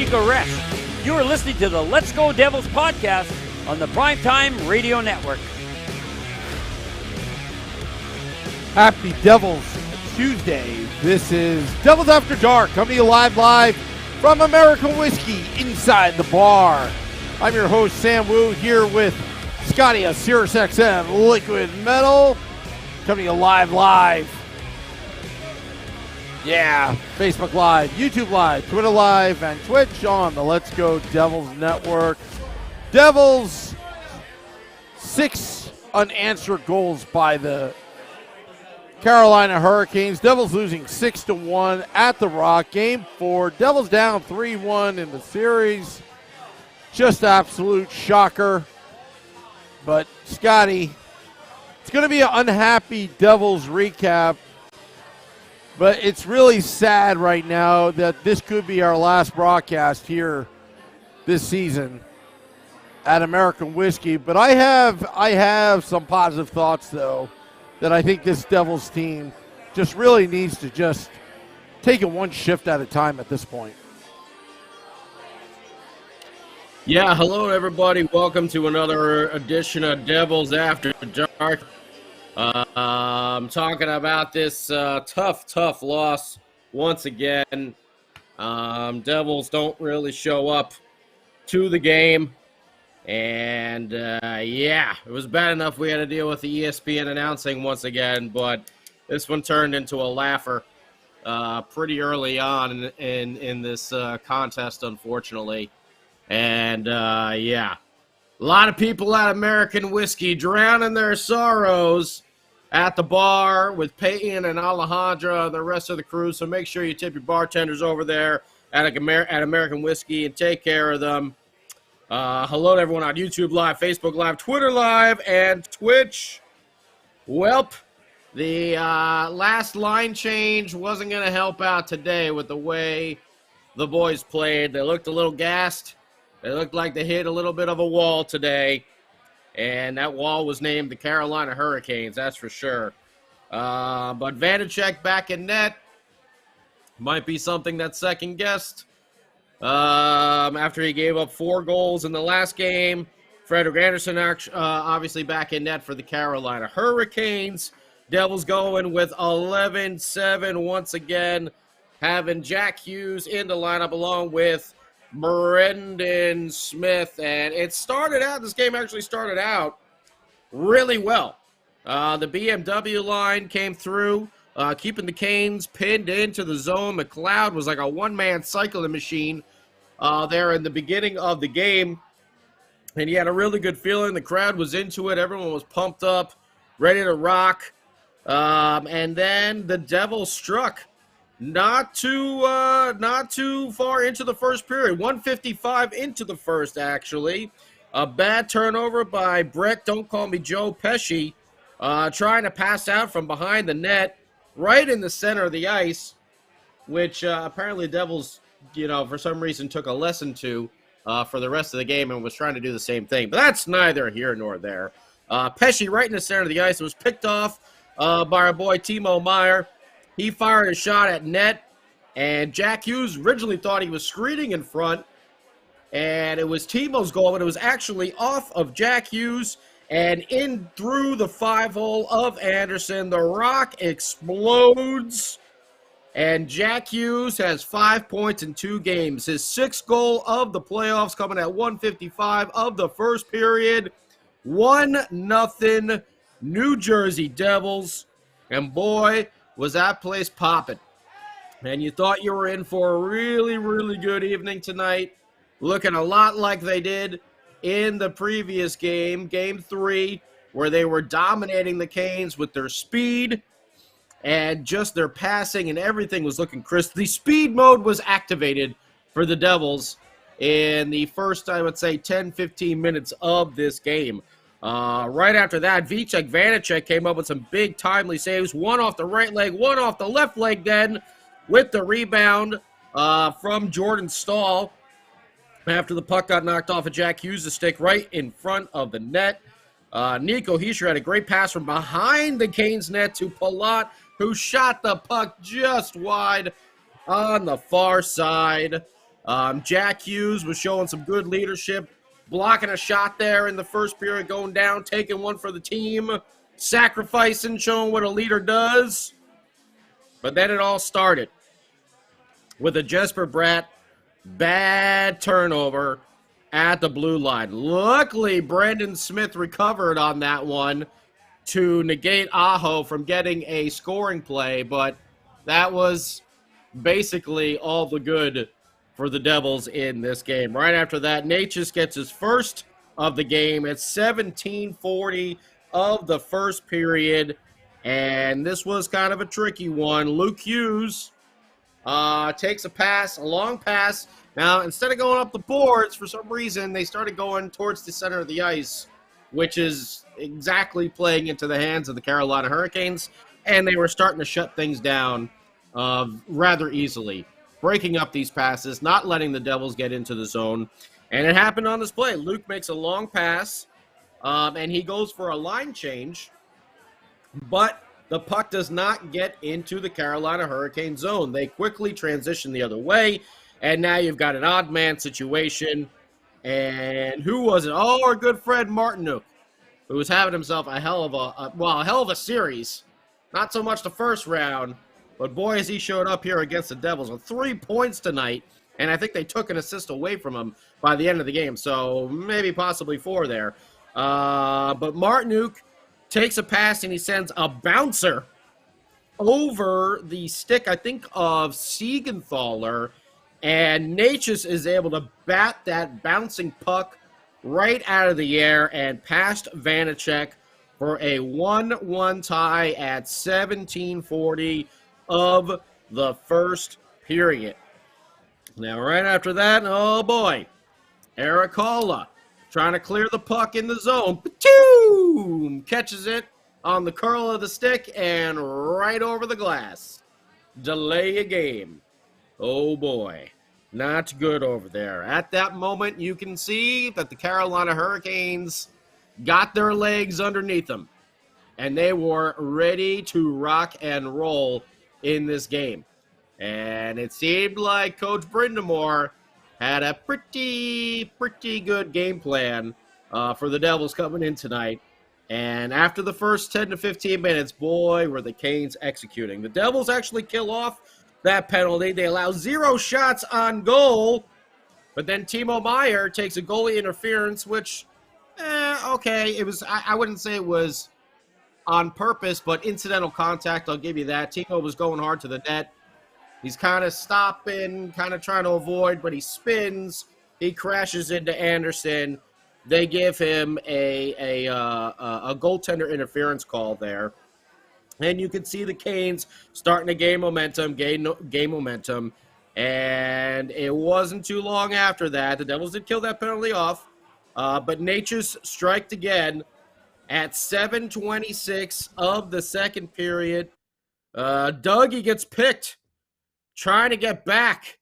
Chico Rest. You are listening to the Let's Go Devils podcast on the Primetime Radio Network. Happy Devils Tuesday. This is Devils After Dark, coming to you live from American Whiskey inside the bar. I'm your host, Sam Wu, here with Scotty of Sirius XM Liquid Metal, coming to you live. Yeah, Facebook Live, YouTube Live, Twitter Live, and Twitch on the Let's Go Devils Network. Devils, 6 unanswered goals by the Carolina Hurricanes. Devils losing 6-1 at the Rock. Game 4. Devils down 3-1 in the series. Just absolute shocker. But, Scotty, it's going to be an unhappy Devils recap. But it's really sad right now that this could be our last broadcast here this season at American Whiskey. But I have some positive thoughts, though, that I think this Devils team just really needs to just take it one shift at a time at this point. Yeah, hello, everybody. Welcome to another edition of Devils After Dark. I'm talking about this tough loss once again. Devils don't really show up to the game. And, yeah, it was bad enough we had to deal with the ESPN announcing once again, but this one turned into a laugher pretty early on in this contest, unfortunately. And, yeah, a lot of people at American Whiskey drowning their sorrows at the bar with Peyton and Alejandra and the rest of the crew, so make sure you tip your bartenders over there at American Whiskey and take care of them. Hello to everyone on YouTube Live, Facebook Live, Twitter Live, and Twitch. Welp, the last line change wasn't going to help out today with the way the boys played. They looked a little gassed. They looked like they hit a little bit of a wall today, and that wall was named the Carolina Hurricanes, that's for sure. But Vanacek back in net might be something that's second-guessed. After he gave up 4 goals in the last game. Frederik Andersen obviously back in net for the Carolina Hurricanes. Devils going with 11-7 once again, having Jack Hughes in the lineup along with Brendan Smith. And this game actually started out really well. The BMW line came through, keeping the Canes pinned into the zone. McLeod was like a one-man cycling machine there in the beginning of the game, and he had a really good feeling. The crowd was into it. Everyone was pumped up, ready to rock. And then the Devils struck not too far into the first period, 1:55 into the first, actually. A bad turnover by Brett, don't call me Joe Pesci, trying to pass out from behind the net right in the center of the ice, which apparently Devils, for some reason took a lesson to for the rest of the game and was trying to do the same thing. But that's neither here nor there. Pesci right in the center of the ice. It was picked off by our boy Timo Meier. He fired a shot at net, and Jack Hughes originally thought he was screening in front, and it was Timo's goal, but it was actually off of Jack Hughes and in through the 5-hole of Anderson. The Rock explodes. And Jack Hughes has 5 points in 2 games. His 6th goal of the playoffs coming at 1:55 of the first period. 1-0 New Jersey Devils. And boy, was that place popping. And you thought you were in for a really, really good evening tonight. Looking a lot like they did in the previous game, Game 3, where they were dominating the Canes with their speed and just their passing, and everything was looking crisp. The speed mode was activated for the Devils in the first, I would say, 10-15 minutes of this game. Right after that, Vanacek came up with some big timely saves, one off the right leg, one off the left leg then, with the rebound from Jordan Stahl after the puck got knocked off of Jack Hughes' stick right in front of the net. Nico Hischier had a great pass from behind the Canes net to Palat, who shot the puck just wide on the far side. Jack Hughes was showing some good leadership, blocking a shot there in the first period, going down, taking one for the team, sacrificing, showing what a leader does. But then it all started with a Jesper Bratt bad turnover at the blue line. Luckily, Brandon Smith recovered on that one to negate Aho from getting a scoring play, but that was basically all the good for the Devils in this game. Right after that, Natchez gets his first of the game at 17:40 of the first period, and this was kind of a tricky one. Luke Hughes takes a long pass. Now, instead of going up the boards, for some reason, they started going towards the center of the ice, which is exactly playing into the hands of the Carolina Hurricanes, and they were starting to shut things down rather easily, breaking up these passes, not letting the Devils get into the zone, and it happened on this play. Luke makes a long pass, and he goes for a line change, but the puck does not get into the Carolina Hurricane zone. They quickly transition the other way, and now you've got an odd man situation. And who was it? Oh, our good friend Martinuk, who was having himself a hell of a series. Not so much the first round, but boy, has he showed up here against the Devils with 3 points tonight. And I think they took an assist away from him by the end of the game, so maybe possibly 4 there. But Martinuk takes a pass and he sends a bouncer over the stick, I think, of Siegenthaler. And Natchez is able to bat that bouncing puck right out of the air and past Vanacek for a 1-1 tie at 17:40 of the first period. Now, right after that, oh boy, Eric Halla trying to clear the puck in the zone. Ba-choom! Catches it on the curl of the stick and right over the glass. Delay a game. Oh boy, not good over there. At that moment, you can see that the Carolina Hurricanes got their legs underneath them, and they were ready to rock and roll in this game. And it seemed like Coach Brindamore had a pretty good game plan for the Devils coming in tonight. And after the first 10 to 15 minutes, boy, were the Canes executing. The Devils actually kill off that penalty. They allow 0 shots on goal, but then Timo Meier takes a goalie interference, which, okay, it was. I wouldn't say it was on purpose, but incidental contact. I'll give you that. Timo was going hard to the net. He's kind of stopping, kind of trying to avoid, but he spins. He crashes into Anderson. They give him a goaltender interference call there. And you can see the Canes starting to gain momentum. And it wasn't too long after that. The Devils did kill that penalty off. But Natchez striked again at 7:26 of the second period. Dougie gets picked, trying to get back.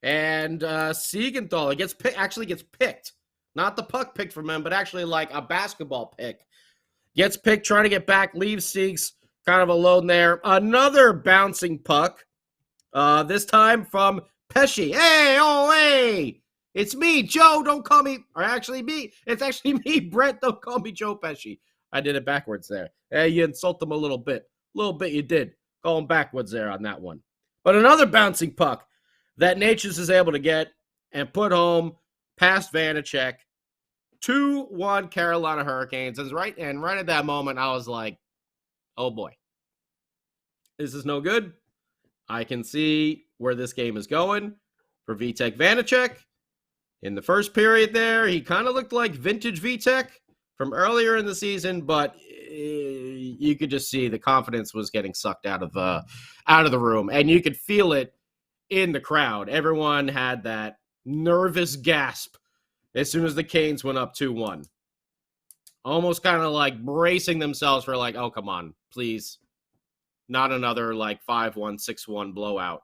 And Siegenthaler gets picked. Not the puck picked from him, but actually like a basketball pick. Gets picked, trying to get back, leaves Siegs kind of alone there. Another bouncing puck, this time from Pesci. Hey! It's me, Joe. Don't call me, or actually me. It's actually me, Brett. Don't call me Joe Pesci. I did it backwards there. Hey, you insult him a little bit. A little bit you did. Call him backwards there on that one. But another bouncing puck that Natchez is able to get and put home past Vanacek. 2-1 Carolina Hurricanes. And right at that moment, I was like, oh boy, this is no good. I can see where this game is going for Vitek Vanacek. In the first period there, he kind of looked like vintage Vitek from earlier in the season, but you could just see the confidence was getting sucked out of the room, and you could feel it in the crowd. Everyone had that nervous gasp as soon as the Canes went up 2-1. Almost kind of like bracing themselves for like, oh, come on, please. Not another like 5-1, 6-1 blowout.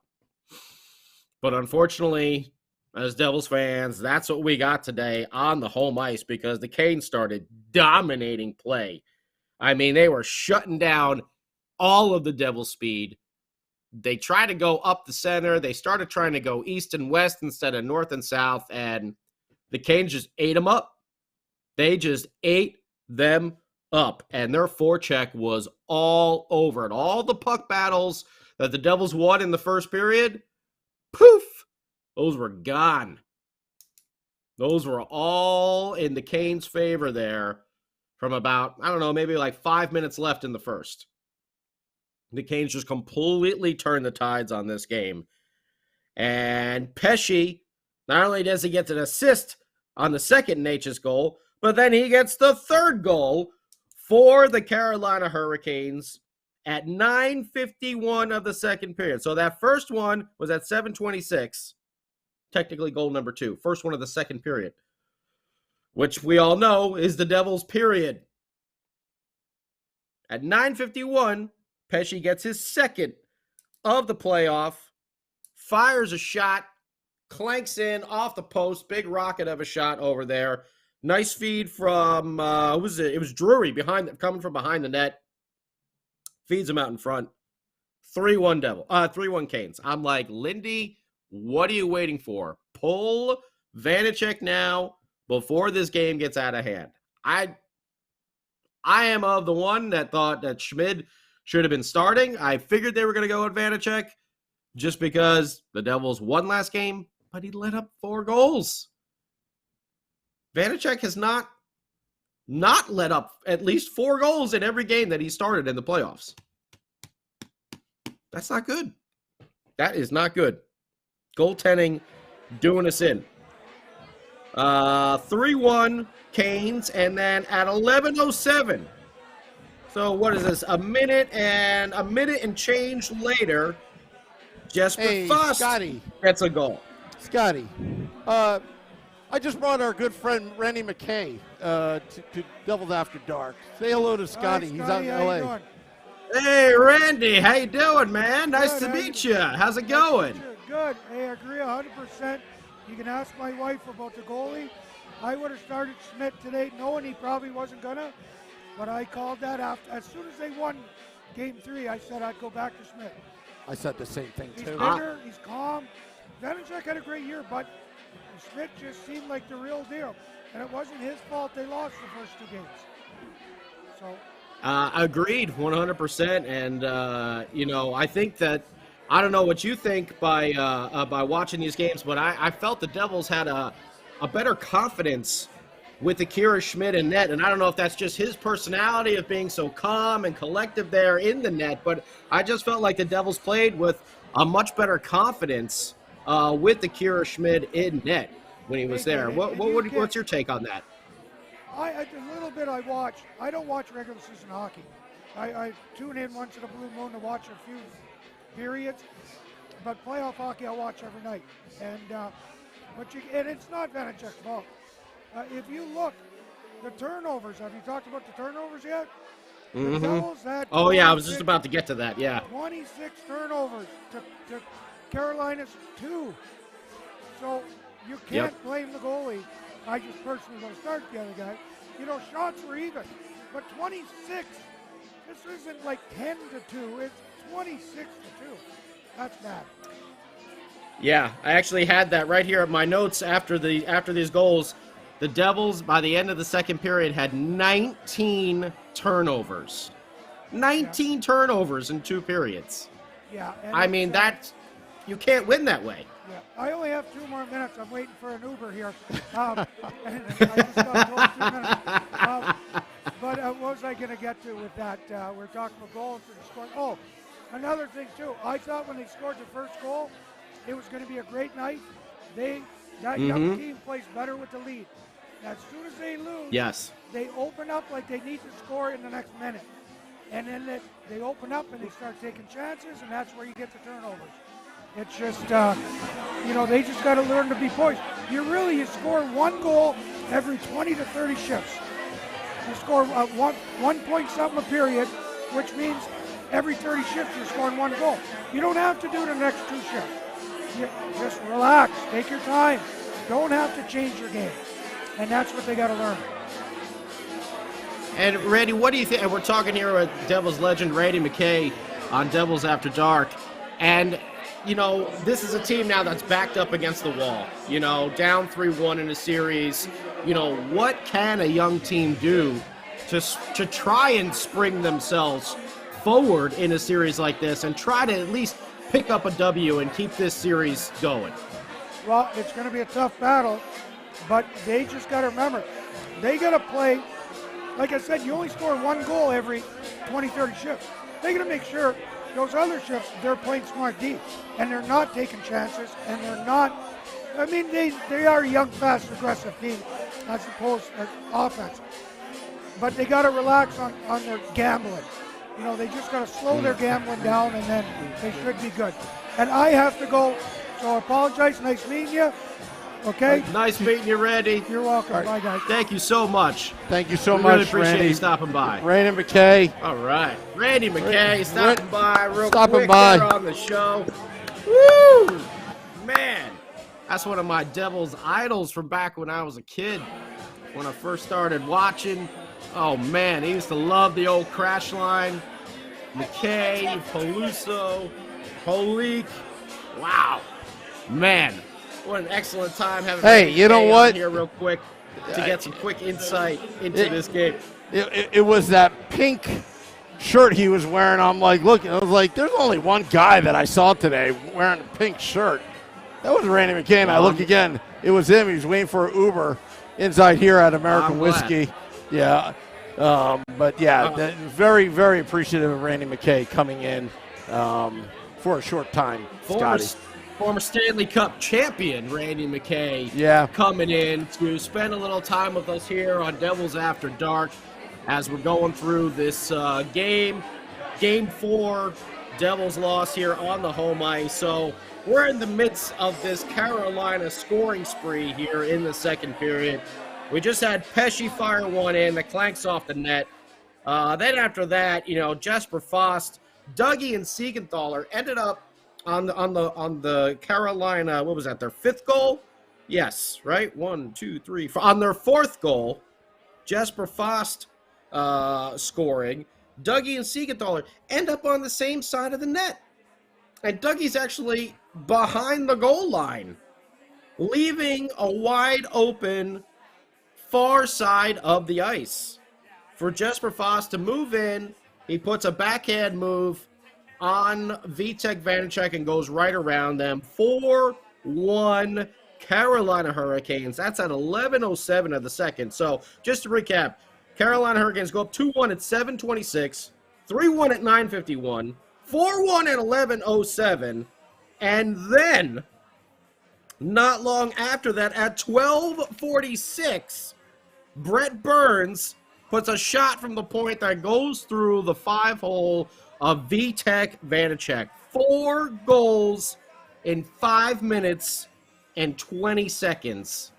But unfortunately, as Devils fans, that's what we got today on the home ice because the Canes started dominating play. I mean, they were shutting down all of the Devils' speed. they tried to go up the center. They started trying to go east and west instead of north and south, and the Canes just ate them up. They just ate them up, and their forecheck was all over it. All the puck battles that the Devils won in the first period, poof, those were gone. Those were all in the Canes' favor there from about, I don't know, maybe like 5 minutes left in the first. The Canes just completely turned the tides on this game. And Pesce, not only does he get an assist on the second Natchez goal, but then he gets the third goal for the Carolina Hurricanes at 9:51 of the second period. So that first one was at 7:26. Technically goal number 2. First one of the second period, which we all know is the Devils' period. At 9:51, Pesce gets his second of the playoff, fires a shot, clanks in off the post, big rocket of a shot over there. Nice feed from, who was it? It was Drury coming from behind the net. Feeds him out in front. 3-1 Canes. I'm like, Lindy, what are you waiting for? Pull Vanacek now before this game gets out of hand. I am of the one that thought that Schmid should have been starting. I figured they were going to go with Vanacek just because the Devils won last game, but he let up 4 goals. Vanacek has not let up at least 4 goals in every game that he started in the playoffs. That's not good. That is not good. Goaltending doing us in. 3-1 Canes, and then at 11:07. So what is this? A minute and change later, Jesper Fast gets a goal. Scotty, I just brought our good friend Randy McKay to Devils After Dark. Say hello to Scotty. Hi, Scotty. He's out in LA. Doing? Hey, Randy, how you doing, man? Nice to meet you. How's it going? Good. Hey, I agree 100%. You can ask my wife about the goalie. I would have started Schmidt today knowing he probably wasn't going to, but I called that after. As soon as they won Game 3, I said I'd go back to Schmidt. I said the same thing, He's too. bigger, he's calm. Vanacek had a great year, but Schmidt just seemed like the real deal. And it wasn't his fault they lost the first 2 games. So. Agreed, 100%. And, I think that, I don't know what you think by watching these games, but I felt the Devils had a better confidence with Akira Schmidt in net. And I don't know if that's just his personality of being so calm and collective there in the net, but I just felt like the Devils played with a much better confidence with Akira Schmidt in net when he was there. What's your take on that? A little bit I watch. I don't watch regular season hockey. I tune in once in a blue moon to watch a few periods, but playoff hockey I watch every night. And it's not Vanacek's fault. If you look, the turnovers. Have you talked about the turnovers yet? Mm-hmm. The Devils had I was just about to get to that. Yeah. 26 turnovers to Carolina's 2. So you can't blame the goalie. I just personally going to start the other guy. Shots were even, but 26. This isn't like 10-2. It's 26-2. That's bad. Yeah, I actually had that right here at my notes after these goals. The Devils, by the end of the second period, had 19 turnovers. 19 turnovers in 2 periods. Yeah. I mean, you can't win that way. Yeah, I only have 2 more minutes. I'm waiting for an Uber here. And I just got told 2 minutes. But what was I going to get to with that? We're talking about goals and scoring. Oh, another thing, too. I thought when they scored the first goal, it was going to be a great night. That young team plays better with the lead. As soon as they lose, they open up like they need to score in the next minute. And then they open up and they start taking chances, and that's where you get the turnovers. It's just, they just got to learn to be poised. You score 1 goal every 20 to 30 shifts. You score 1 point something a period, which means every 30 shifts you're scoring 1 goal. You don't have to do the next 2 shifts. You just relax, take your time. Don't have to change your game. And that's what they got to learn. And Randy, what do you think? And we're talking here with Devils legend Randy McKay on Devils After Dark. And, you know, this is a team now that's backed up against the wall, you know, down 3-1 in a series. You know, what can a young team do to try and spring themselves forward in a series like this and try to at least pick up a W and keep this series going? Well, it's going to be a tough battle, but they just got to remember, they got to play, like I said, you only score one goal every 20, 30 shifts. They got to make sure those other shifts, they're playing smart deep, and they're not taking chances, and they're not, I mean, they are a young, fast, aggressive team as opposed to offense. But they got to relax on their gambling. You know, they just got to slow their gambling down, and then they should be good. And I have to go, so I apologize. Nice meeting you. Okay? Nice meeting you, Randy. You're welcome. Right. Bye, guys. Thank you so much. Thank you so We much, really appreciate Randy. you stopping by. Randy McKay. All right. Randy McKay stopping by real Stopping quick by. there on the show. Woo! Man, that's one of my Devils idols from back when I was a kid, when I first started watching. Oh, man, I used to love the old crash line. McKay, Peluso, Polik. Wow. Man, what an excellent time having Hey, Randy you know McKay what? on here real quick to get some quick insight into this game. It was that pink shirt he was wearing. I'm like, look, I was like, there's only one guy that I saw today wearing a pink shirt. That was Randy McKay. I look again. It was him. He was waiting for an Uber inside here at American I'm Whiskey. Yeah. But yeah, very, very appreciative of Randy McKay coming in for a short time, Scotty. Former Stanley Cup champion Randy McKay coming in to spend a little time with us here on Devils After Dark as we're going through this game. Game 4, Devils loss here on the home ice. So we're in the midst of this Carolina scoring spree here in the second period. We just had Pesce fire one in that clanks off the net. Then after that, you know, Jesper Fast, Dougie, and Siegenthaler ended up on the Carolina, what was that, their 5th goal? Yes, right? 1, 2, 3, 4. On their 4th goal, Jesper Fast scoring. Dougie and Siegenthaler end up on the same side of the net. And Dougie's actually behind the goal line, leaving a wide open far side of the ice for Jesper Fast to move in. He puts a backhand move on Vitek Vanacek and goes right around them. 4-1 Carolina Hurricanes. That's at 11:07 of the second. So just to recap, Carolina Hurricanes go up 2-1 at 7:26, 3-1 at 9:51, 4-1 at 11:07, and then not long after that at 12:46, Brett Burns puts a shot from the point that goes through the 5-hole of Vitek Vanacek. 4 goals in 5 minutes and 20 seconds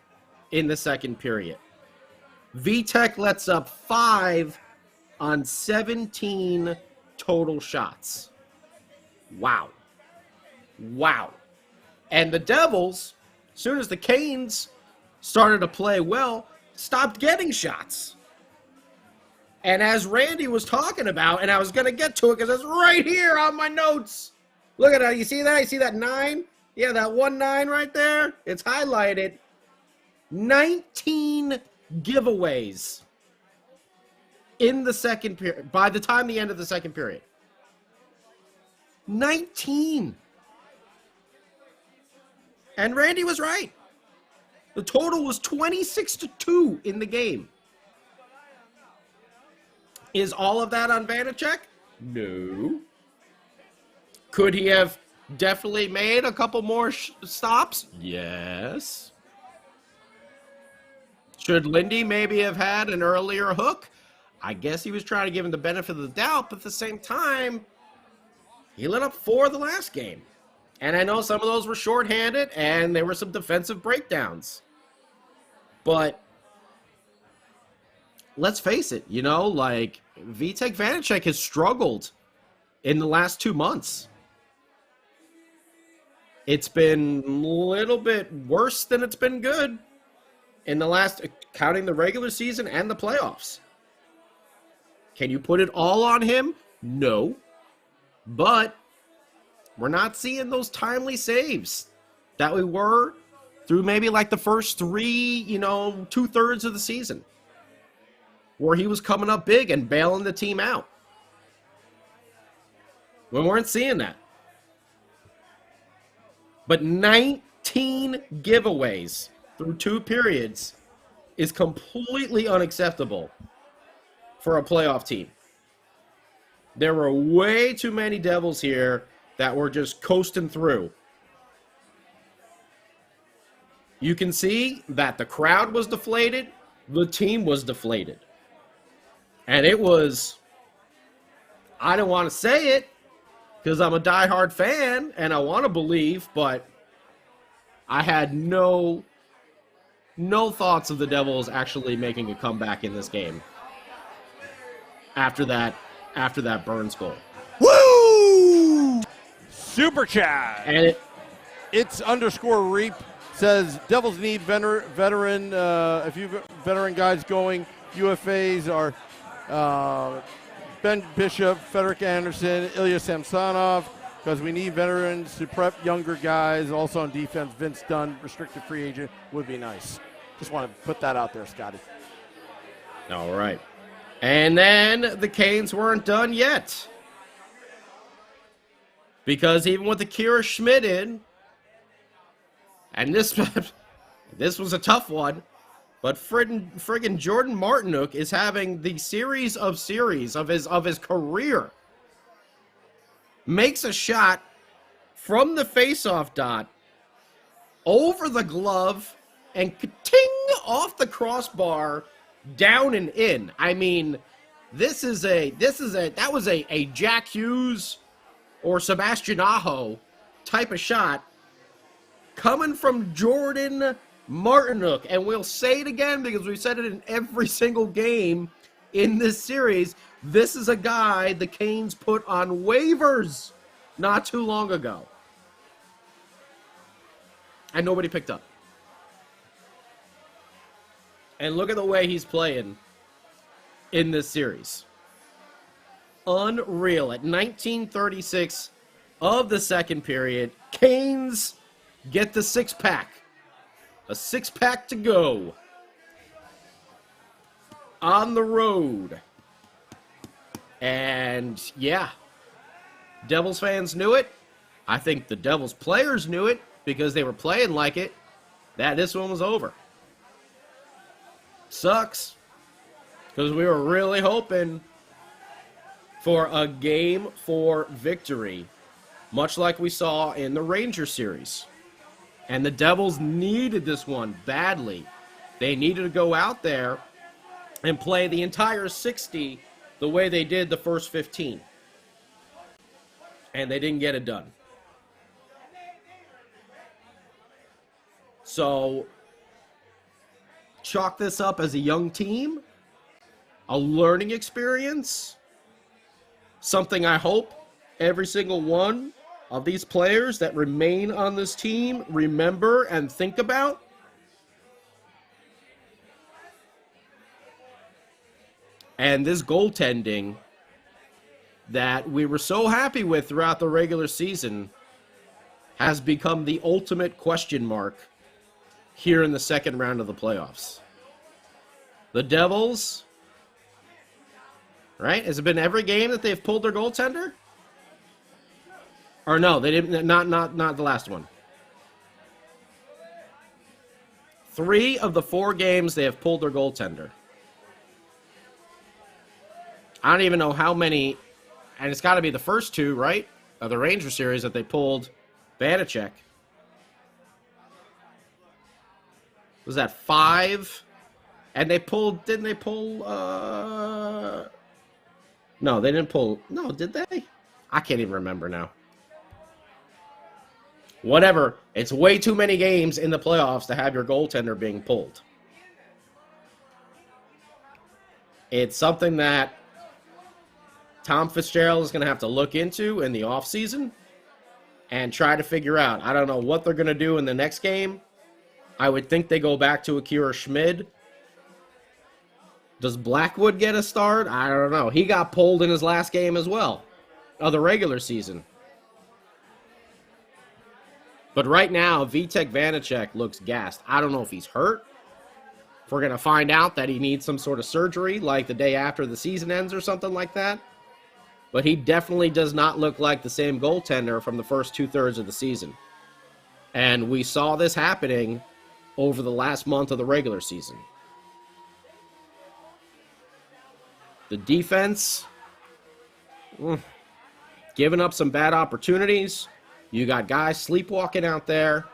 in the second period. Vitek lets up 5 on 17 total shots. Wow. Wow. And the Devils, as soon as the Canes started to play well, stopped getting shots. And as Randy was talking about, and I was going to get to it because it's right here on my notes. Look at that. You see that? You see that 9? Yeah, that 1-9 right there. It's highlighted. 19 giveaways in the second period, by the time the end of the second period. 19. And Randy was right. The total was 26-2 in the game. Is all of that on Vanacek? No. Could he have definitely made a couple more stops? Yes. Should Lindy maybe have had an earlier hook? I guess he was trying to give him the benefit of the doubt, but at the same time, he let up 4 the last game. And I know some of those were shorthanded, and there were some defensive breakdowns. But let's face it, you know, like, Vitek Vanacek has struggled in the last 2 months. It's been a little bit worse than it's been good in the last, counting the regular season and the playoffs. Can you put it all on him? No. But We're not seeing those timely saves that we were through maybe like the first three, 2/3 of the season, where he was coming up big and bailing the team out. We weren't seeing that. But 19 giveaways through 2 periods is completely unacceptable for a playoff team. There were way too many Devils here that were just coasting through. You can see that the crowd was deflated, the team was deflated. And it was, I don't want to say it because I'm a diehard fan and I want to believe, but I had no thoughts of the Devils actually making a comeback in this game after that Burns goal. Woo! Super chat. And It's _reap says Devils need veteran. A few veteran guys going. UFAs are Ben Bishop, Frederick Anderson, Ilya Samsonov, because we need veterans to prep younger guys. Also on defense, Vince Dunn, restricted free agent, would be nice. Just want to put that out there, Scotty. all right. And then the Canes weren't done yet. Because even with the Kira Schmidt in, and this was a tough one, but friggin' Jordan Martinook is having the series of his career. Makes a shot from the faceoff dot over the glove and ting off the crossbar, down and in. I mean, that was a Jack Hughes or Sebastian Aho type of shot coming from Jordan Martinook. And we'll say it again because we've said it in every single game in this series. This is a guy the Canes put on waivers not too long ago. And nobody picked up. And look at the way he's playing in this series. Unreal. At 19:36 of the second period, Canes get the 6-pack. A 6-pack to go. On the road. And yeah, Devils fans knew it. I think the Devils players knew it because they were playing like it, that this one was over. Sucks. Because we were really hoping for a Game 4 victory, much like we saw in the Ranger series. And the Devils needed this one badly. They needed to go out there and play the entire 60 the way they did the first 15. And they didn't get it done. So, chalk this up as a young team, a learning experience, something I hope every single one of these players that remain on this team remember and think about. And this goaltending that we were so happy with throughout the regular season has become the ultimate question mark here in the second round of the playoffs. The Devils, right? Has it been every game that they've pulled their goaltender? Or no, they didn't. Not the last one. 3 of the 4 games they have pulled their goaltender. I don't even know how many, and it's got to be the first 2, right, of the Ranger series that they pulled Vanacek. Was that 5? And they pulled, didn't they pull, no, they didn't pull, no, did they? I can't even remember now. Whatever, it's way too many games in the playoffs to have your goaltender being pulled. It's something that Tom Fitzgerald is going to have to look into in the offseason and try to figure out. I don't know what they're going to do in the next game. I would think they go back to Akira Schmid. Does Blackwood get a start? I don't know. He got pulled in his last game as well of the regular season. But right now, Vitek Vanacek looks gassed. I don't know if he's hurt. If we're going to find out that he needs some sort of surgery, like the day after the season ends or something like that. But he definitely does not look like the same goaltender from the first 2/3 of the season. And we saw this happening over the last month of the regular season. The defense, giving up some bad opportunities. You got guys sleepwalking out there.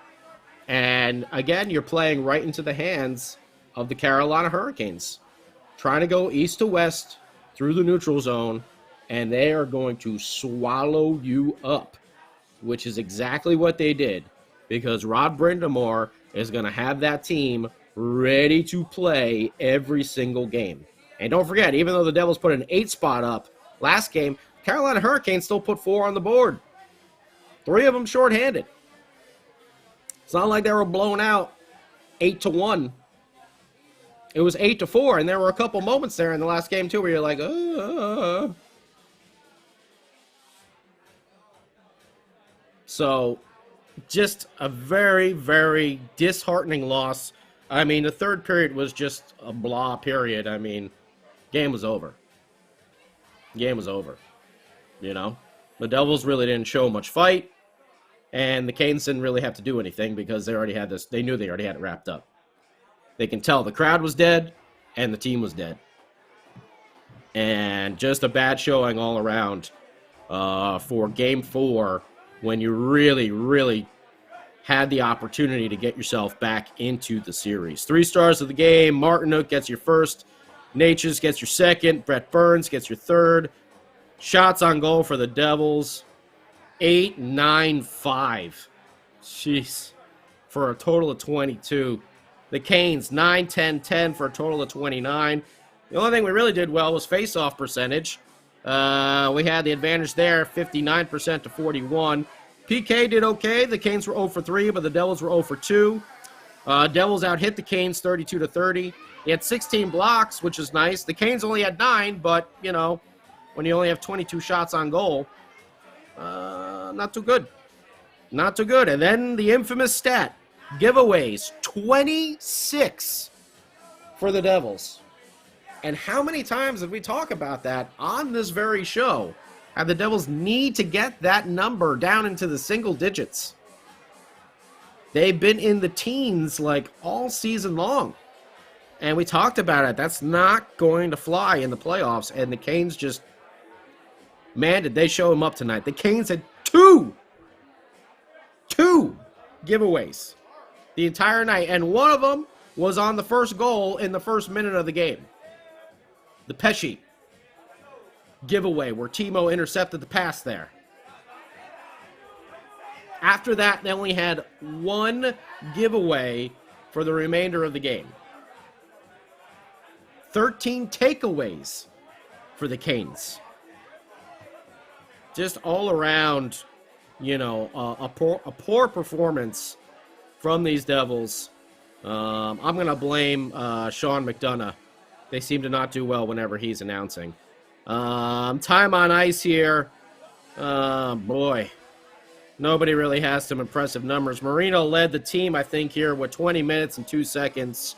And again, you're playing right into the hands of the Carolina Hurricanes. Trying to go east to west through the neutral zone, and they are going to swallow you up, which is exactly what they did, because Rod Brindamore is going to have that team ready to play every single game. And don't forget, even though the Devils put an 8 spot up last game, Carolina Hurricanes still put 4 on the board. 3 of them shorthanded. It's not like they were blown out 8-1. It was 8-4, and there were a couple moments there in the last game, too, where you're like, So, just a very, very disheartening loss. I mean, the third period was just a blah period. I mean, game was over. Game was over. You know? The Devils really didn't show much fight, and the Canes didn't really have to do anything because they already had this. They knew they already had it wrapped up. They can tell the crowd was dead and the team was dead. And just a bad showing all around for Game 4 when you really, really had the opportunity to get yourself back into the series. 3 stars of the game. Martinook gets your first. Natchez gets your second. Brett Burns gets your third. Shots on goal for the Devils, 8-9-5. Jeez. For a total of 22. The Canes, 9-10-10 for a total of 29. The only thing we really did well was face-off percentage. We had the advantage there, 59% to 41. PK did okay. The Canes were 0 for 3, but the Devils were 0 for 2. Devils out-hit the Canes 32-30. They had 16 blocks, which is nice. The Canes only had 9, but, you know, when you only have 22 shots on goal, not too good. Not too good. And then the infamous stat, giveaways, 26 for the Devils. And how many times have we talked about that on this very show? How the Devils need to get that number down into the single digits. They've been in the teens like all season long. And we talked about it. That's not going to fly in the playoffs. And the Canes just, man, did they show him up tonight. The Canes had two giveaways the entire night. And one of them was on the first goal in the first minute of the game. The Pesci giveaway where Timo intercepted the pass there. After that, they only had one giveaway for the remainder of the game. 13 takeaways for the Canes. Just all around, you know, a poor performance from these Devils. I'm going to blame Sean McDonough. They seem to not do well whenever he's announcing. Time on ice here. Boy. Nobody really has some impressive numbers. Marino led the team, I think, here with 20 minutes and 2 seconds.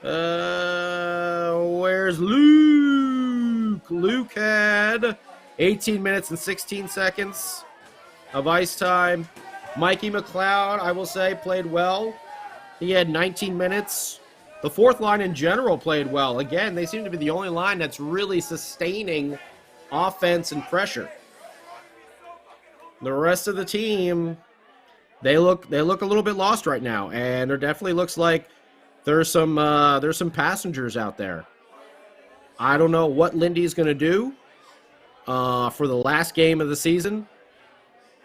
Where's Luke? Luke had 18 minutes and 16 seconds of ice time. Mikey McLeod, I will say, played well. He had 19 minutes. The fourth line in general played well. Again, they seem to be the only line that's really sustaining offense and pressure. The rest of the team, they look a little bit lost right now, and there definitely looks like there's some passengers out there. I don't know what Lindy's going to do for the last game of the season.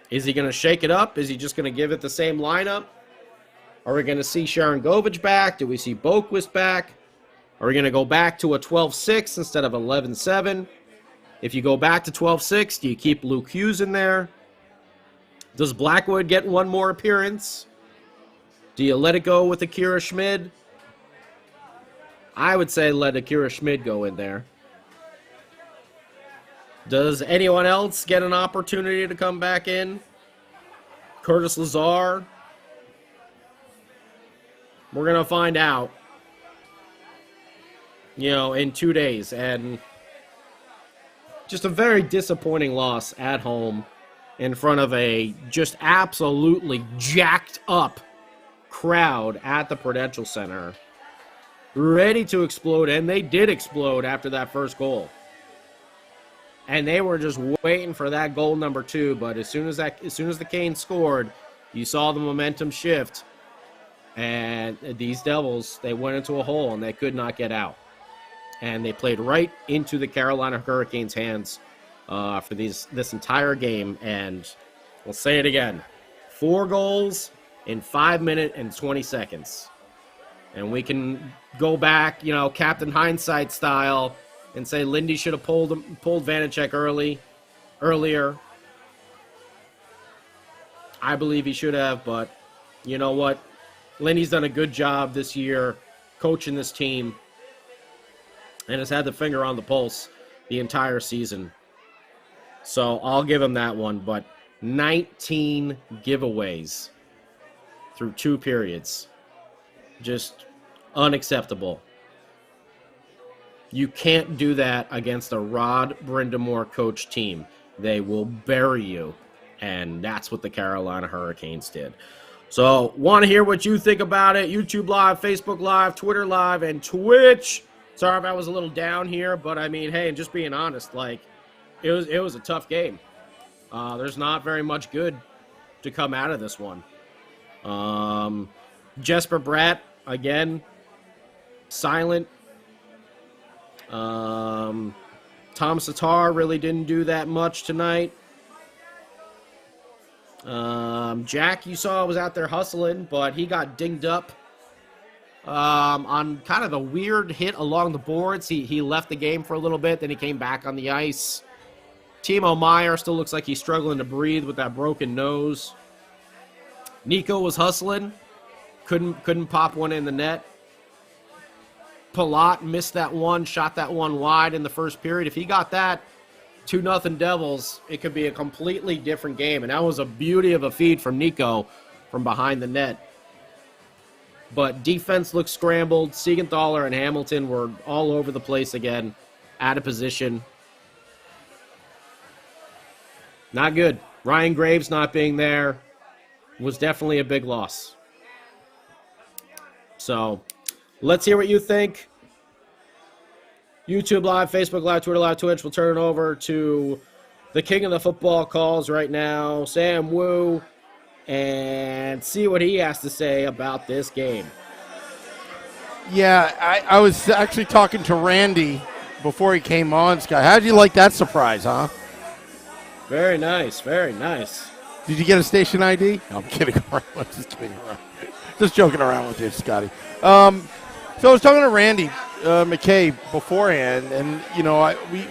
Is he going to shake it up? Is he just going to give it the same lineup? Are we going to see Sharon Govich back? Do we see Boquist back? Are we going to go back to a 12-6 instead of 11-7? If you go back to 12-6, do you keep Luke Hughes in there? Does Blackwood get one more appearance? Do you let it go with Akira Schmid? I would say let Akira Schmid go in there. Does anyone else get an opportunity to come back in? Curtis Lazar? We're going to find out, in 2 days. And just a very disappointing loss at home in front of a just absolutely jacked up crowd at the Prudential Center, ready to explode, and they did explode after that first goal. And they were just waiting for that goal number 2, but as soon as the Canes scored, you saw the momentum shift, and these Devils, they went into a hole and they could not get out. And they played right into the Carolina Hurricanes' hands for this entire game. And we'll say it again, 4 goals in 5 minutes and 20 seconds. And we can go back, Captain Hindsight style, and say Lindy should have pulled Vanacek earlier. I believe he should have, but you know what? Lindy's done a good job this year coaching this team and has had the finger on the pulse the entire season. So I'll give him that one, but 19 giveaways through 2 periods. Just unacceptable. You can't do that against a Rod Brindamore coach team. They will bury you, and that's what the Carolina Hurricanes did. So, want to hear what you think about it? YouTube Live, Facebook Live, Twitter Live, and Twitch. Sorry if I was a little down here, but I mean, hey, just being honest, it was a tough game. There's not very much good to come out of this one. Jesper Bratt, again, silent. Tom Satar really didn't do that much tonight. Jack, you saw, was out there hustling, but he got dinged up on kind of the weird hit along the boards. He left the game for a little bit, then he came back on the ice. Timo Meier still looks like he's struggling to breathe with that broken nose. Nico was hustling, couldn't pop one in the net. Palat missed that one, shot that one wide in the first period. If he got that 2-0 Devils, it could be a completely different game. And that was a beauty of a feed from Nico from behind the net. But defense looked scrambled. Siegenthaler and Hamilton were all over the place again, out of position. Not good. Ryan Graves not being there was definitely a big loss. So, let's hear what you think. YouTube Live, Facebook Live, Twitter Live, Twitch. We'll turn it over to the king of the football calls right now, Sam Wu, and see what he has to say about this game. Yeah, I was actually talking to Randy before he came on, Scott. How did you like that surprise, huh? Very nice, very nice. Did you get a station ID? No, I'm kidding around. Just kidding around. Just joking around with you, Scotty. So I was talking to Randy McKay beforehand, and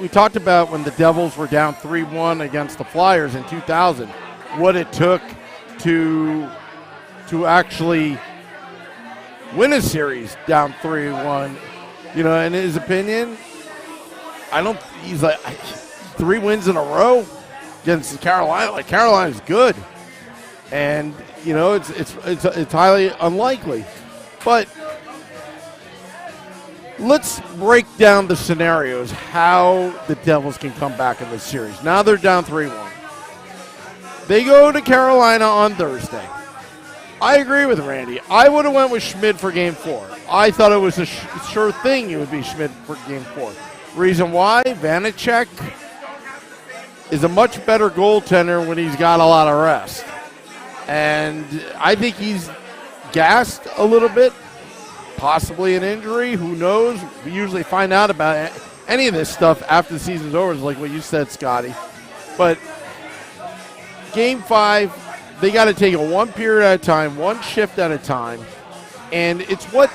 we talked about when the Devils were down 3-1 against the Flyers in 2000, what it took to actually win a series down 3-1. In his opinion, he's like 3 wins in a row against Carolina. Like, Carolina's good, and it's highly unlikely, but. Let's break down the scenarios, how the Devils can come back in this series. Now they're down 3-1. They go to Carolina on Thursday. I agree with Randy. I would have went with Schmid for Game 4. I thought it was a sure thing it would be Schmid for Game 4. Reason why? Vanacek is a much better goaltender when he's got a lot of rest. And I think he's gassed a little bit. Possibly an injury, who knows? We usually find out about any of this stuff after the season's over, like what you said, Scotty. But Game 5, they got to take it 1 period at a time, 1 shift at a time. And it's what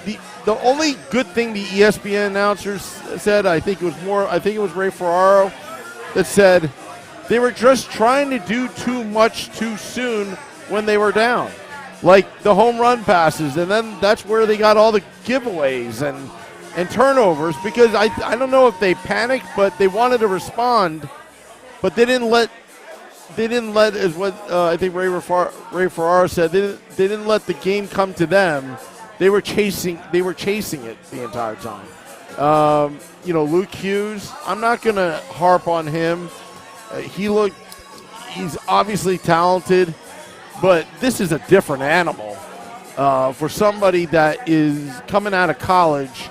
the only good thing the ESPN announcers said, I think it was Ray Ferraro that said they were just trying to do too much too soon when they were down. Like the home run passes, and then that's where they got all the giveaways and turnovers, because I don't know if they panicked, but they wanted to respond, but they didn't let they didn't let, is what I think Ray Ferraro said. They didn't let the game come to them. They were chasing it the entire time. Luke Hughes, I'm not going to harp on him. He's obviously talented, but this is a different animal for somebody that is coming out of college,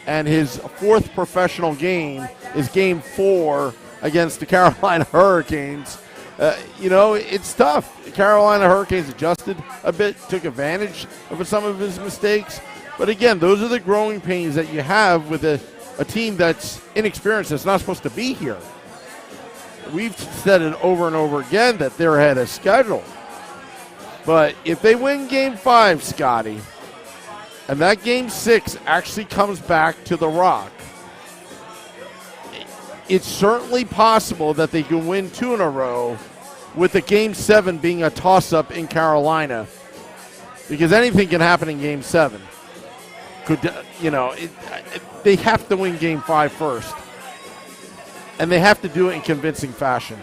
and his fourth professional game is Game 4 against the Carolina Hurricanes. It's tough. The Carolina Hurricanes adjusted a bit, took advantage of some of his mistakes. But again, those are the growing pains that you have with a team that's inexperienced, that's not supposed to be here. We've said it over and over again that they're ahead of schedule. But if they win Game 5, Scotty, and that Game 6 actually comes back to the Rock, it's certainly possible that they can win 2 in a row, with the Game 7 being a toss-up in Carolina, because anything can happen in Game 7. They have to win Game 5 first, and they have to do it in convincing fashion.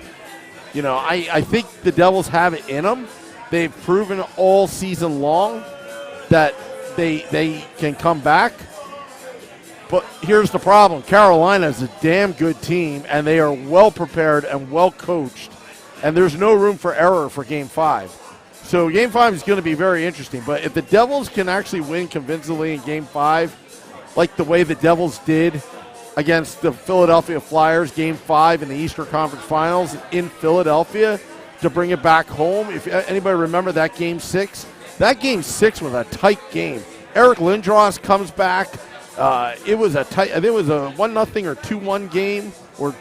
I think the Devils have it in them. They've proven all season long that they can come back. But here's the problem. Carolina is a damn good team, and they are well prepared and well coached, and there's no room for error for Game 5. So Game 5 is going to be very interesting. But if the Devils can actually win convincingly in Game 5, like the way the Devils did against the Philadelphia Flyers, Game 5 in the Eastern Conference Finals in Philadelphia, to bring it back home. If anybody remember that Game 6, that Game 6 was a tight game. Eric Lindros comes back. It was a 1-0 or 2-1 game or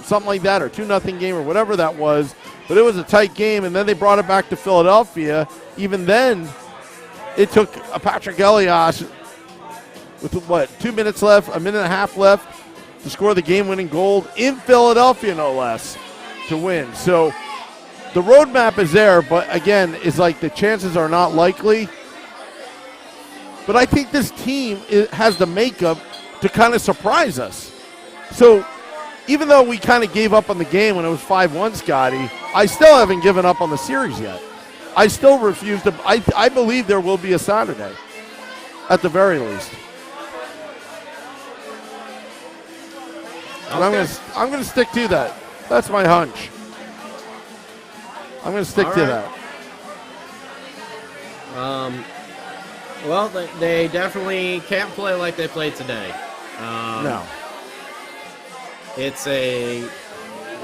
something like that, or 2-0 game or whatever that was. But it was a tight game, and then they brought it back to Philadelphia. Even then, it took Patrick Elias with 2 minutes left, a minute and a half left, to score the game-winning goal in Philadelphia, no less, to win. So the roadmap is there, but again, it's like the chances are not likely. But I think this team has the makeup to kind of surprise us. So even though we kind of gave up on the game when it was 5-1, Scotty, I still haven't given up on the series yet. I still refuse to. I believe there will be a Saturday, at the very least. And I'm going to stick to that. That's my hunch. I'm going to stick to that. Well, they definitely can't play like they played today. No.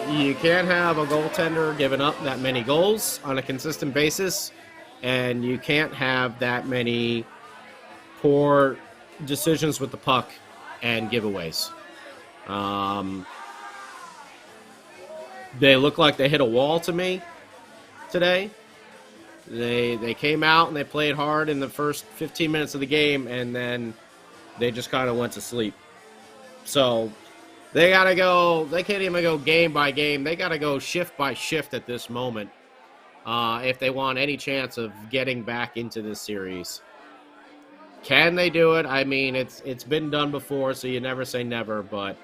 You can't have a goaltender giving up that many goals on a consistent basis, and you can't have that many poor decisions with the puck and giveaways. They look like they hit a wall to me today. They came out and they played hard in the first 15 minutes of the game, and then they just kind of went to sleep. So they got to go. They can't even go game by game. They got to go shift by shift at this moment if they want any chance of getting back into this series. Can they do it? I mean, it's been done before, so you never say never, but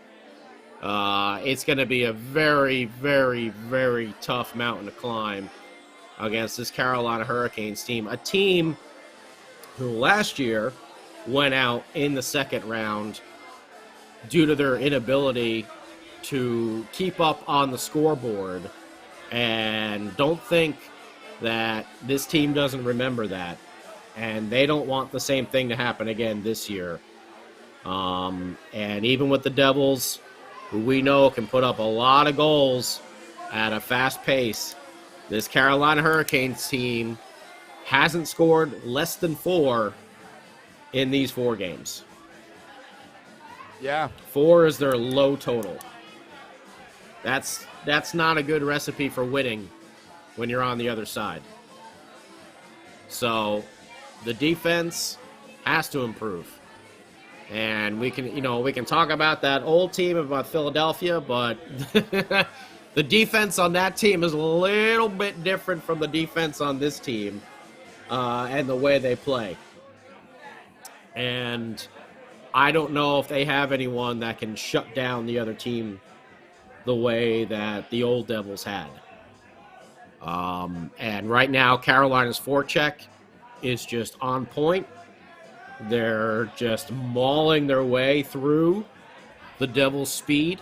it's going to be a very, very, very tough mountain to climb against this Carolina Hurricanes team, a team who last year went out in the second round due to their inability to keep up on the scoreboard. And don't think that this team doesn't remember that. And they don't want the same thing to happen again this year. And even with the Devils, who we know can put up a lot of goals at a fast pace, this Carolina Hurricanes team hasn't scored less than 4 in these 4 games. Yeah. 4 is their low total. That's not a good recipe for winning when you're on the other side. So the defense has to improve. And we can talk about that old team about Philadelphia, but the defense on that team is a little bit different from the defense on this team and the way they play. And I don't know if they have anyone that can shut down the other team the way that the old Devils had. And right now, Carolina's forecheck is just on point. They're just mauling their way through the Devils' speed.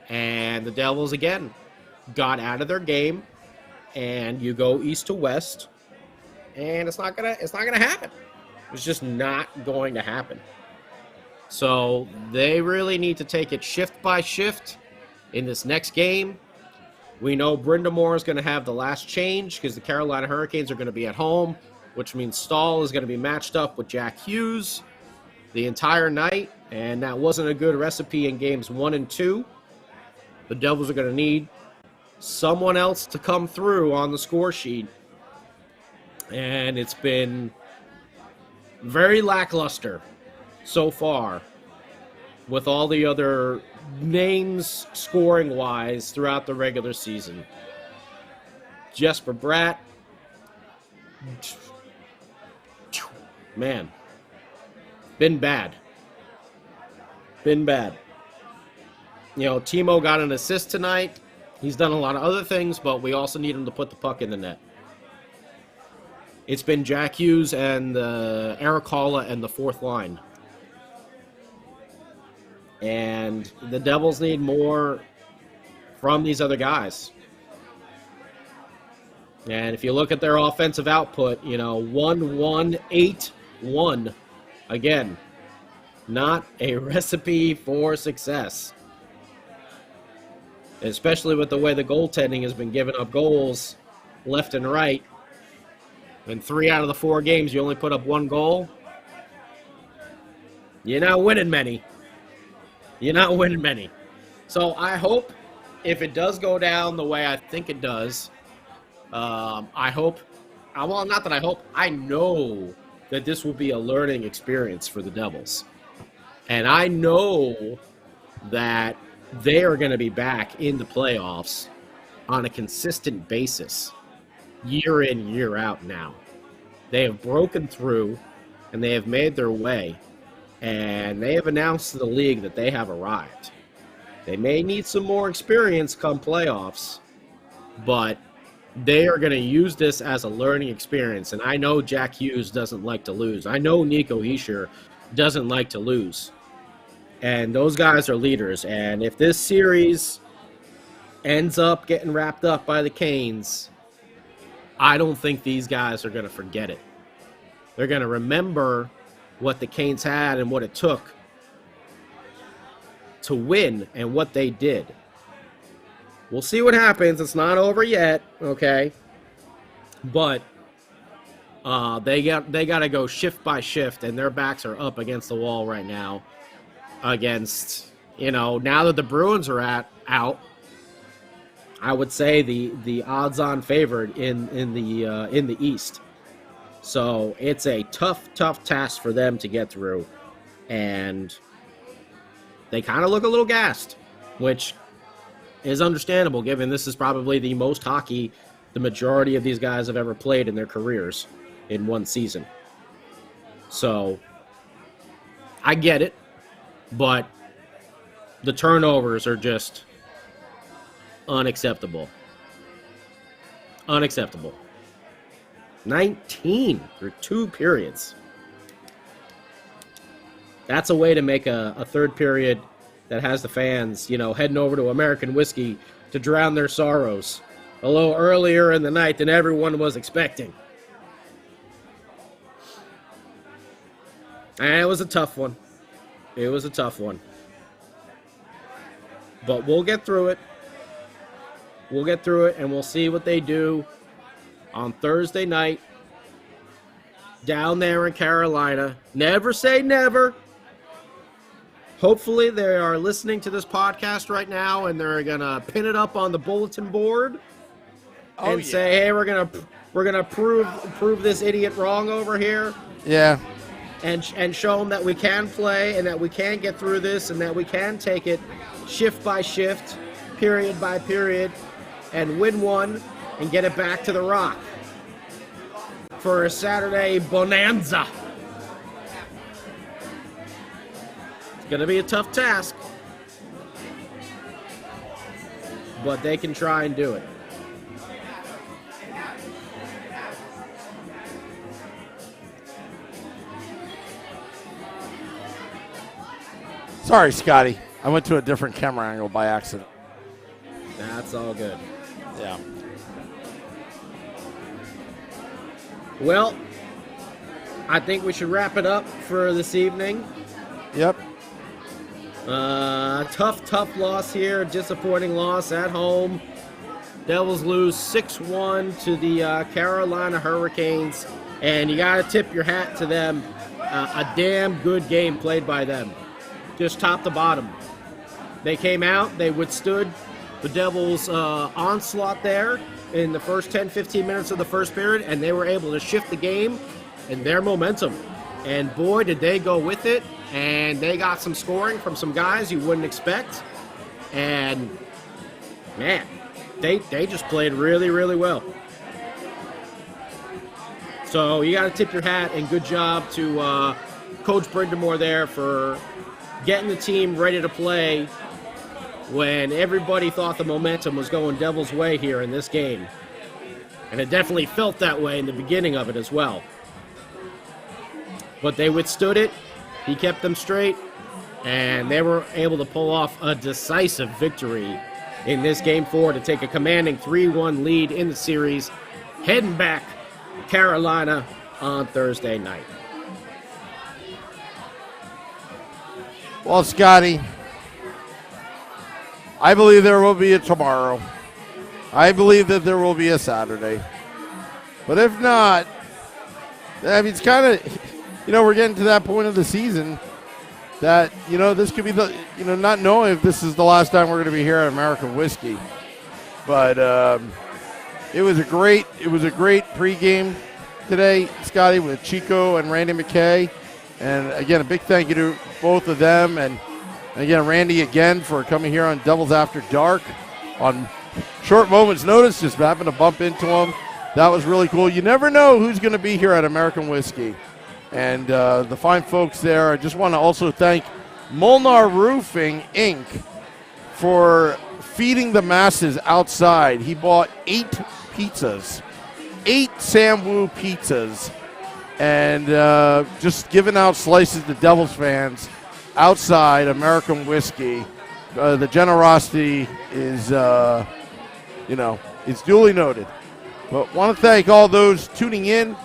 And the Devils, again, got out of their game. And you go east to west. And it's not gonna happen. It's just not going to happen. So they really need to take it shift by shift in this next game. We know Brindamore is going to have the last change because the Carolina Hurricanes are going to be at home, which means Stahl is going to be matched up with Jack Hughes the entire night, and that wasn't a good recipe in games 1 and 2. The Devils are going to need someone else to come through on the score sheet, and it's been very lackluster so far with all the other names scoring-wise throughout the regular season. Jesper Bratt, man, been bad. Been bad. You know, Timo got an assist tonight. He's done a lot of other things, but we also need him to put the puck in the net. It's been Jack Hughes and Eric Halla and the fourth line. And the Devils need more from these other guys. And if you look at their offensive output, 1-1-8-1. Again, not a recipe for success. Especially with the way the goaltending has been giving up goals left and right. In 3 out of the 4 games, you only put up 1 goal. You're not winning many. You're not winning many. So I hope if it does go down the way I think it does, I know that this will be a learning experience for the Devils. And I know that they are going to be back in the playoffs on a consistent basis, year in, year out now. They have broken through, and they have made their way, and they have announced to the league that they have arrived. They may need some more experience come playoffs, but they are going to use this as a learning experience. And I know Jack Hughes doesn't like to lose. I know Nico Hischier doesn't like to lose. And those guys are leaders. And if this series ends up getting wrapped up by the Canes, I don't think these guys are going to forget it. They're going to remember what the Canes had and what it took to win and what they did. We'll see what happens. It's not over yet, okay? But they got to go shift by shift, and their backs are up against the wall right now. Against, now that the Bruins are out, I would say the odds-on favorite in the East. So it's a tough task for them to get through, and they kind of look a little gassed, which is understandable given this is probably the most hockey the majority of these guys have ever played in their careers in one season. So I get it, but the turnovers are just unacceptable. Unacceptable. 19 through 2 periods. That's a way to make a third period that has the fans, heading over to American whiskey to drown their sorrows a little earlier in the night than everyone was expecting. And it was a tough one. It was a tough one. But we'll get through it. We'll get through it, and we'll see what they do on Thursday night down there in Carolina. Never say never. Hopefully they are listening to this podcast right now, and they're going to pin it up on the bulletin board and say, hey, we're gonna prove this idiot wrong over here. Yeah. And show them that we can play and that we can get through this and that we can take it shift by shift, period by period, and win one and get it back to the Rock for a Saturday bonanza. It's going to be a tough task, but they can try and do it. Sorry, Scotty. I went to a different camera angle by accident. That's all good. Yeah. Well, I think we should wrap it up for this evening. Yep. Tough loss here. Disappointing loss at home. Devils lose 6-1 to the Carolina Hurricanes. And you got to tip your hat to them. A damn good game played by them. Just top to bottom. They came out. They withstood the Devils' onslaught there in the first 10-15 minutes of the first period. And they were able to shift the game and their momentum. And boy, did they go with it. And they got some scoring from some guys you wouldn't expect. And, man, they just played really, really well. So you got to tip your hat and good job to Coach Brindamore there for getting the team ready to play when everybody thought the momentum was going Devils' way here in this game. And it definitely felt that way in the beginning of it as well. But they withstood it. He kept them straight, and they were able to pull off a decisive victory in this Game 4 to take a commanding 3-1 lead in the series, heading back to Carolina on Thursday night. Well, Scotty, I believe there will be a tomorrow. I believe that there will be a Saturday. But if not, I mean, it's kind of... we're getting to that point of the season that, this could be the, not knowing if this is the last time we're going to be here at American Whiskey. But it was a great pregame today, Scotty, with Chico and Randy McKay. And, again, a big thank you to both of them. And, again, Randy again for coming here on Devils After Dark on short moment's notice, just happened to bump into him. That was really cool. You never know who's going to be here at American Whiskey. And the fine folks there. I just want to also thank Molnar Roofing, Inc. for feeding the masses outside. He bought 8 pizzas, 8 Samwoo pizzas, and just giving out slices to Devils fans outside American Whiskey. The generosity is, it's duly noted. But want to thank all those tuning in.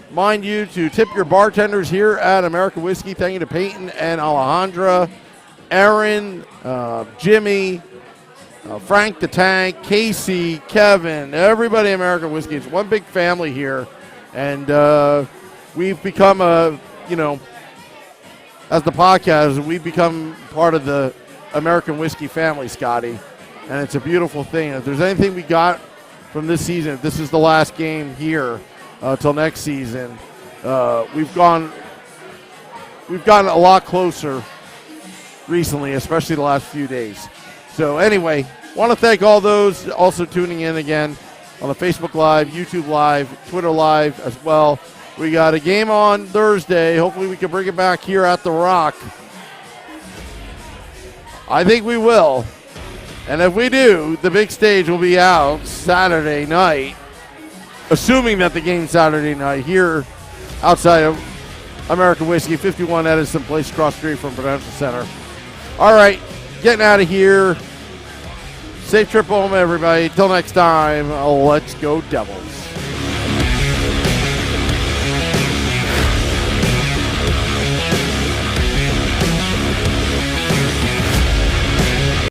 Mind you to tip your bartenders here at American Whiskey. Thank you to Peyton and Alejandra, Aaron, Jimmy, Frank the Tank, Casey, Kevin, everybody at American Whiskey. It's one big family here. And we've become as the podcast, we've become part of the American Whiskey family, Scotty. And it's a beautiful thing. If there's anything we got from this season, if this is the last game here, till next season, we've gotten a lot closer recently, especially the last few days. So anyway, want to thank all those also tuning in again on the Facebook Live, YouTube Live, Twitter Live as well. We got a game on Thursday. Hopefully we can bring it back here at The Rock. I think we will. And if we do, the big stage will be out Saturday night. Assuming that the game's Saturday night here outside of American Whiskey, 51 Edison Place, across the street from Prudential Center. All right, getting out of here. Safe trip home, everybody. Till next time, let's go Devils.